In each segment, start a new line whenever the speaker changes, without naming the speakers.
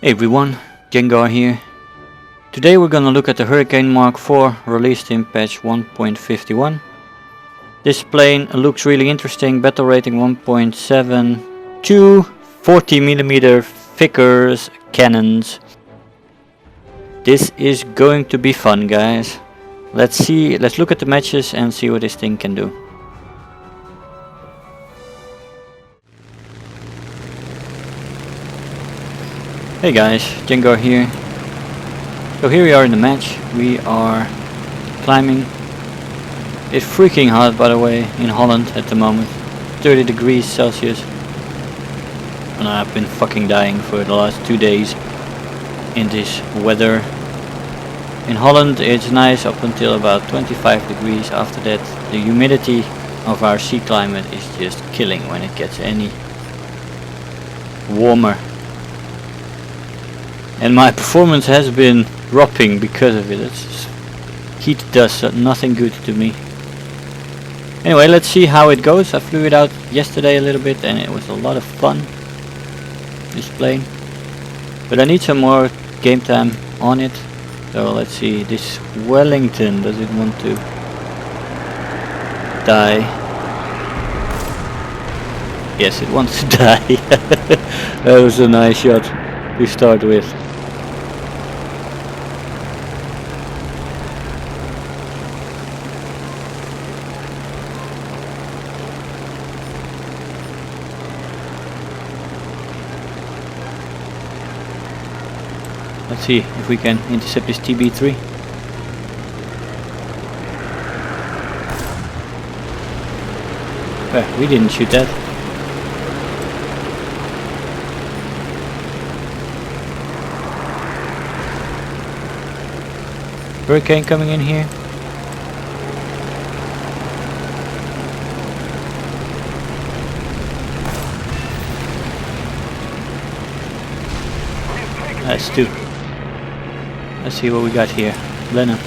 Hey everyone, Gengar here. Today we're gonna look at the Hurricane Mark IV released in patch 1.51. This plane looks really interesting, battle rating 1.72, 40mm vickers cannons. This is going to be fun, guys. Let's look at the matches and see what this thing can do. Hey guys, Gengar here. So here we are in the match. We are climbing. It's freaking hot, by the way, in Holland at the moment. 30 degrees Celsius. And I've been fucking dying for the last 2 days in this weather. In Holland it's nice up until about 25 degrees. After that the humidity of our sea climate is just killing when it gets any warmer. And my performance has been dropping because of it. Heat does nothing good to me. Anyway, let's see how it goes. I flew it out yesterday a little bit and it was a lot of fun, this plane. But I need some more game time on it. So let's see, this Wellington, does it want to die? Yes, it wants to die. That was a nice shot to start with. Let's see if we can intercept this TB3. We didn't shoot that. Hurricane coming in here. That's two. Let's see what we got here. Lennon.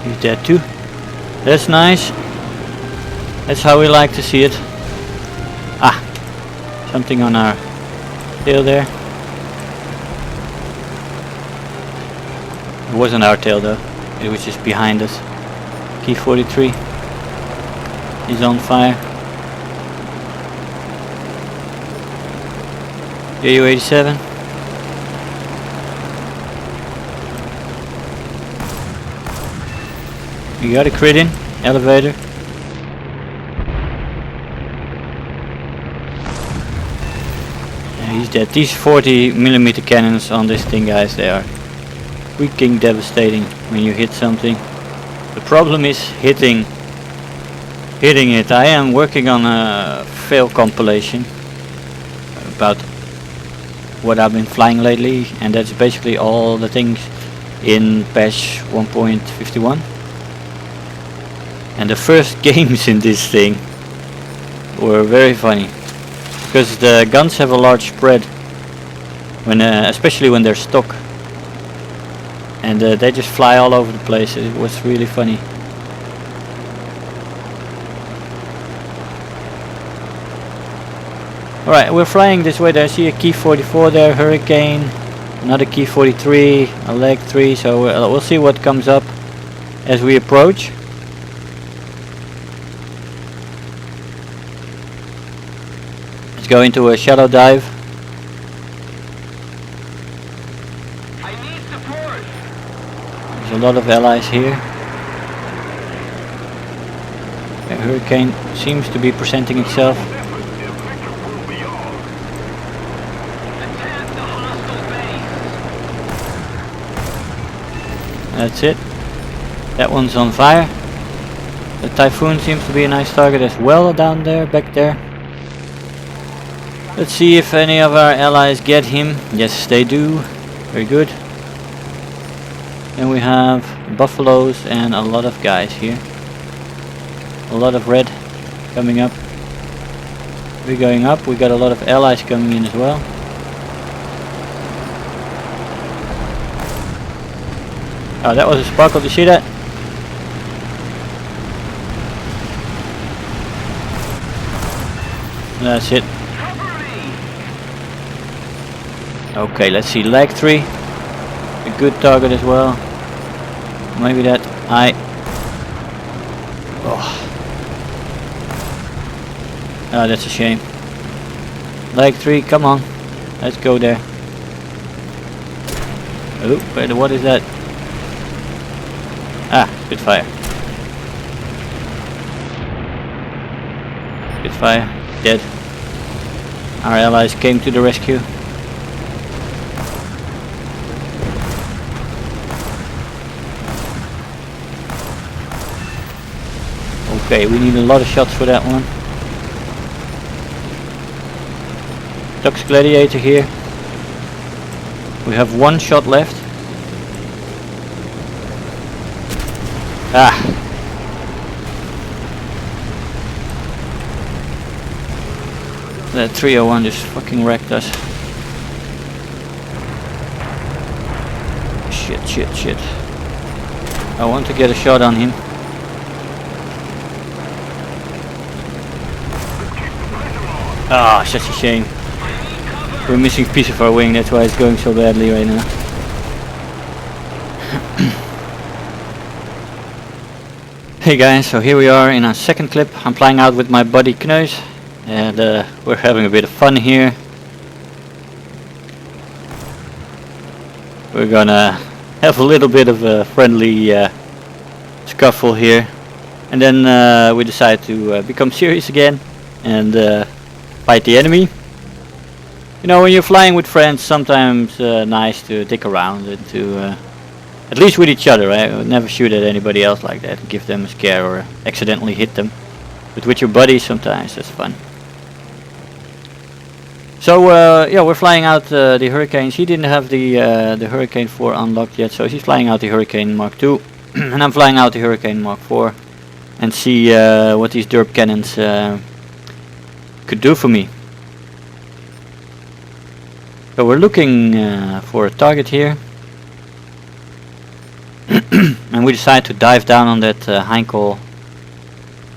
He's dead too. That's nice. That's how we like to see it. Ah, something on our tail there. It wasn't our tail though. It was just behind us. Key 43 is on fire. JU-87. You got a crit in, elevator. And he's dead. These 40mm cannons on this thing, guys, they are freaking devastating when you hit something. The problem is hitting it. I am working on a fail compilation about what I've been flying lately, and that's basically all the things in patch 1.51. And the first games in this thing were very funny because the guns have a large spread when especially when they're stock, and they just fly all over the place. It was really funny. Alright, we're flying this way. There, I see a key 44 there, Hurricane, another key 43, a leg 3, so we'll see what comes up as we approach. Let's go into a shallow dive.
I need support.
There's a lot of allies here. The Hurricane seems to be presenting itself. That's it. That one's on fire. The Typhoon seems to be a nice target as well down there, back there. Let's see if any of our allies get him. Yes, they do. Very good. And we have buffaloes and a lot of guys here. A lot of red coming up. We're going up. We got a lot of allies coming in as well. Oh, that was a sparkle. Did you see that? That's it.
Cover me!
Okay, let's see. Leg 3. A good target as well. Maybe that I... Oh. Oh, that's a shame. Leg 3, come on. Let's go there. Oh, wait, what is that? Ah, Spitfire. Spitfire, dead. Our allies came to the rescue. Okay, we need a lot of shots for that one. Dux Gladiator here. We have one shot left. Ah. That 301 just fucking wrecked us. Shit, shit, shit. I want to get a shot on him. Ah, such a shame. We're missing a piece of our wing, that's why it's going so badly right now. Hey guys, so here we are in our second clip. I'm flying out with my buddy Kneus, and we're having a bit of fun here. We're gonna have a little bit of a friendly scuffle here, and then we decide to become serious again and fight the enemy. You know, when you're flying with friends, sometimes nice to dick around and to at least with each other, right? Never shoot at anybody else like that and give them a scare or accidentally hit them. But with your buddies, sometimes that's fun. So yeah, we're flying out the Hurricanes. He didn't have the Hurricane 4 unlocked yet, so he's flying out the Hurricane Mark II, and I'm flying out the Hurricane Mark 4, and see what these derp cannons could do for me. So we're looking for a target here. And we decide to dive down on that Heinkel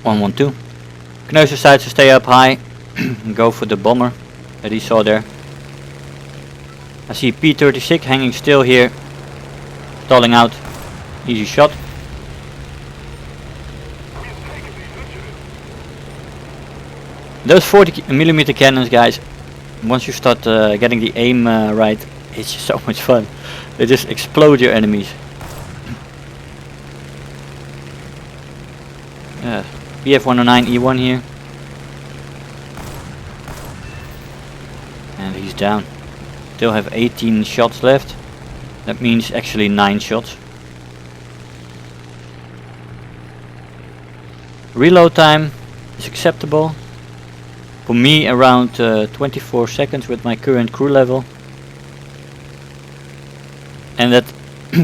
112. Kneus decides to stay up high and go for the bomber that he saw there. I see P-36 hanging still here, stalling out. Easy shot. Those 40mm cannons, guys, once you start getting the aim right, it's just so much fun. They just explode your enemies. BF-109E1 here. And he's down. Still have 18 shots left. That means actually 9 shots. Reload time is acceptable. For me, around 24 seconds with my current crew level. And that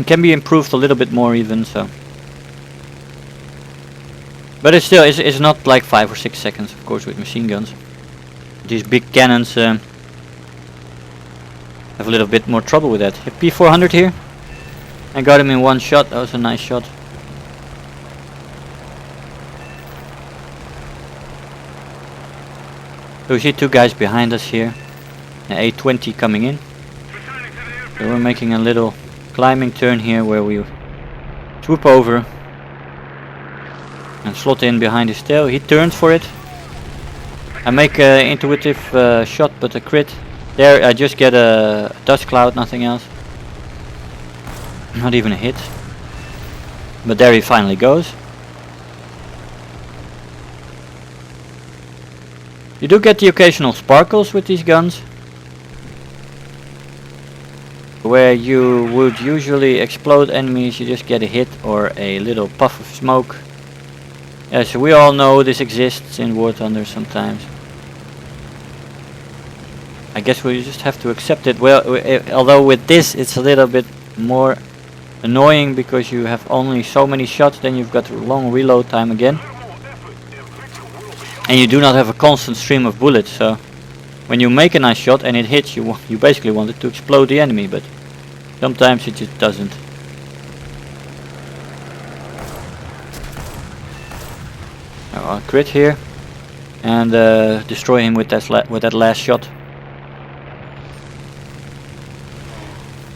can be improved a little bit more even, so. But it's still, it's not like 5 or 6 seconds, of course, with machine guns. These big cannons have a little bit more trouble with that. P400 here. I got him in one shot, that was a nice shot. So we see two guys behind us here. An A20 coming in. So we're making a little climbing turn here where we swoop over and slot in behind his tail. He turns for it. I make an intuitive shot, but a crit. There I just get a dust cloud, nothing else. Not even a hit. But there he finally goes. You do get the occasional sparkles with these guns, where you would usually explode enemies. You just get a hit or a little puff of smoke. As we all know, this exists in War Thunder sometimes. I guess we just have to accept it. Well, although with this it's a little bit more annoying because you have only so many shots, then you've got a long reload time again. And you do not have a constant stream of bullets, so when you make a nice shot and it hits, you basically want it to explode the enemy, but sometimes it just doesn't. Oh, crit here, and destroy him with that last shot.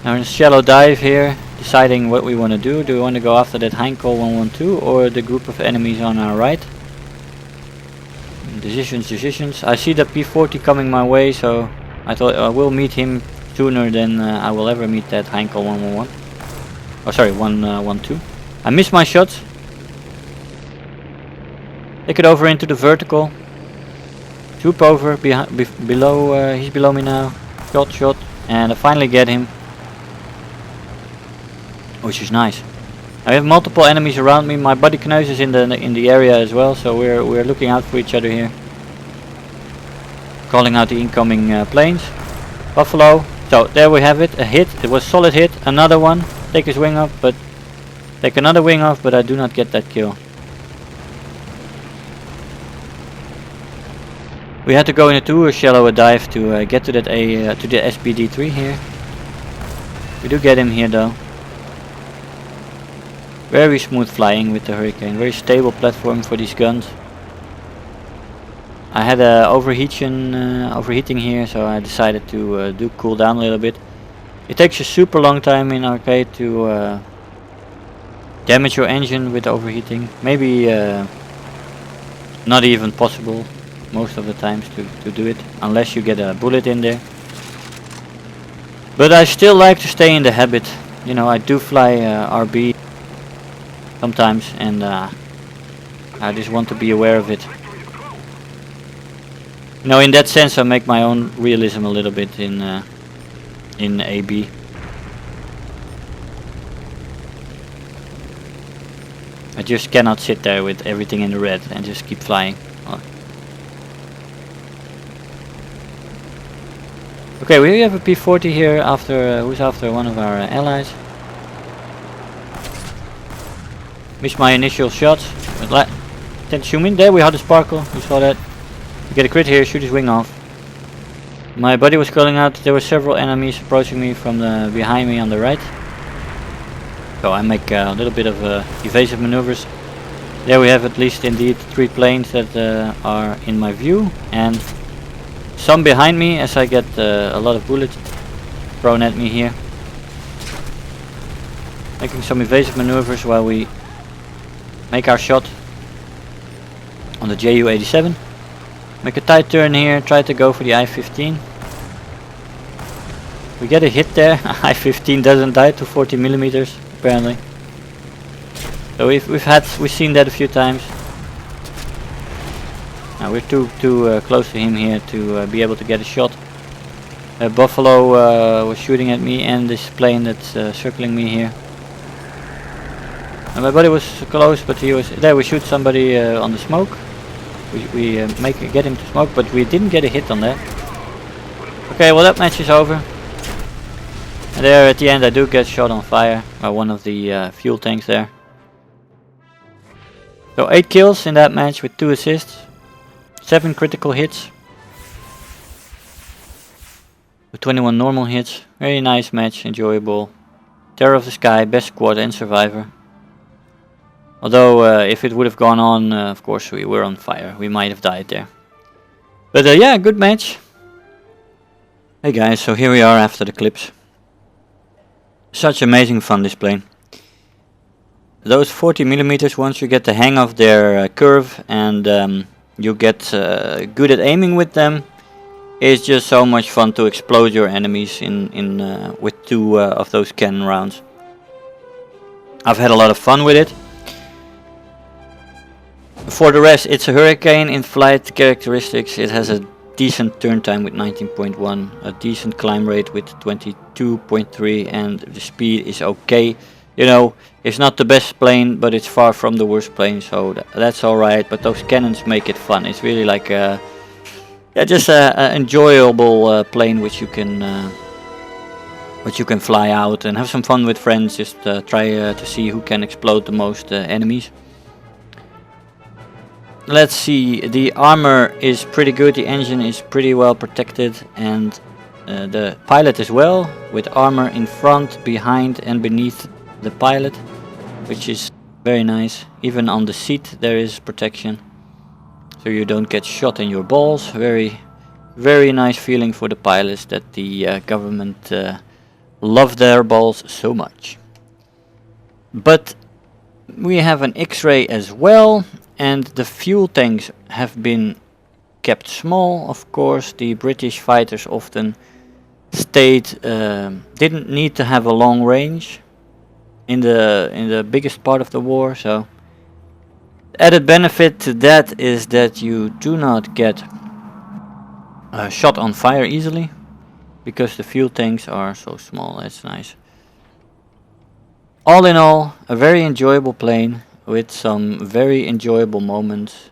Now in a shallow dive here, deciding what we want to do. Do we want to go after that Heinkel 112 or the group of enemies on our right? Decisions. I see the P40 coming my way, so I thought I will meet him sooner than I will ever meet that Heinkel 111. Oh sorry, 112. I missed my shots. Take it over into the vertical. Troop over below. He's below me now. Shot, and I finally get him, which is nice. I have multiple enemies around me. My buddy Kneus is in the area as well, so we're looking out for each other here. Calling out the incoming planes. Buffalo. So there we have it. A hit. It was solid hit. Another one. Take his wing off, but take another wing off, but I do not get that kill. We had to go into a shallower dive to get to that to the SBD3 here. We do get him here though. Very smooth flying with the Hurricane, very stable platform for these guns. I had a overheating here, so I decided to do cool down a little bit. It takes a super long time in arcade to damage your engine with overheating. Maybe not even possible most of the times to do it, unless you get a bullet in there. But I still like to stay in the habit. You know, I do fly RB sometimes, and I just want to be aware of it. You know, in that sense I make my own realism a little bit in AB. I just cannot sit there with everything in the red and just keep flying. Okay, we have a P40 here after who's after one of our allies. Missed my initial shots. Didn't shoot me. There we had a sparkle. You saw that. We get a crit here. Shoot his wing off. My buddy was calling out. There were several enemies approaching me from behind me on the right. So I make a little bit of evasive maneuvers. There we have at least indeed 3 planes that are in my view, and some behind me as I get a lot of bullets thrown at me here. Making some evasive maneuvers while we make our shot on the Ju-87. Make a tight turn here, try to go for the I-15. We get a hit there. I-15 doesn't die to 40 millimeters apparently. So we've seen that a few times. Now we're too close to him here to be able to get a shot. Buffalo was shooting at me and this plane that's circling me here. And my buddy was close, but he was there. We shoot somebody on the smoke. We get him to smoke, but we didn't get a hit on that. Okay, well that match is over. And there at the end I do get shot on fire by one of the fuel tanks there. So 8 kills in that match with 2 assists. 7 critical hits. With 21 normal hits. Very nice match, enjoyable. Terror of the Sky, best squad and survivor. Although if it would have gone on, of course we were on fire. We might have died there. But yeah, good match. Hey guys, so here we are after the clips. Such amazing fun this plane. Those 40 millimeters, once you get the hang of their curve and you get good at aiming with them, it's just so much fun to explode your enemies with 2 of those cannon rounds. I've had a lot of fun with it. For the rest, it's a Hurricane in flight characteristics. It has a decent turn time with 19.1, a decent climb rate with 22.3, and the speed is okay. You know, it's not the best plane, but it's far from the worst plane, so that's alright. But those cannons make it fun. It's really like just a enjoyable plane which you can fly out and have some fun with friends. Just try to see who can explode the most enemies. Let's see, the armor is pretty good, the engine is pretty well protected, and the pilot as well, with armor in front, behind and beneath the pilot, which is very nice. Even on the seat there is protection. so you don't get shot in your balls. Very nice feeling for the pilots that the government love their balls so much. But we have an X-ray as well, and the fuel tanks have been kept small. Of course, the British fighters often didn't need to have a long range in the biggest part of the war. So added benefit to that is that you do not get shot on fire easily because the fuel tanks are so small. That's nice. All in all, a very enjoyable plane with some very enjoyable moments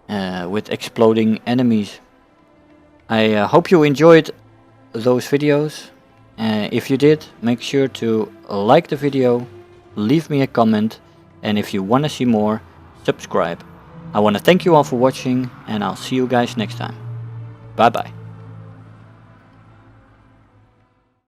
with exploding enemies. I hope you enjoyed those videos. If you did, make sure to like the video, leave me a comment, and if you want to see more, subscribe. I want to thank you all for watching, and I'll see you guys next time. Bye bye.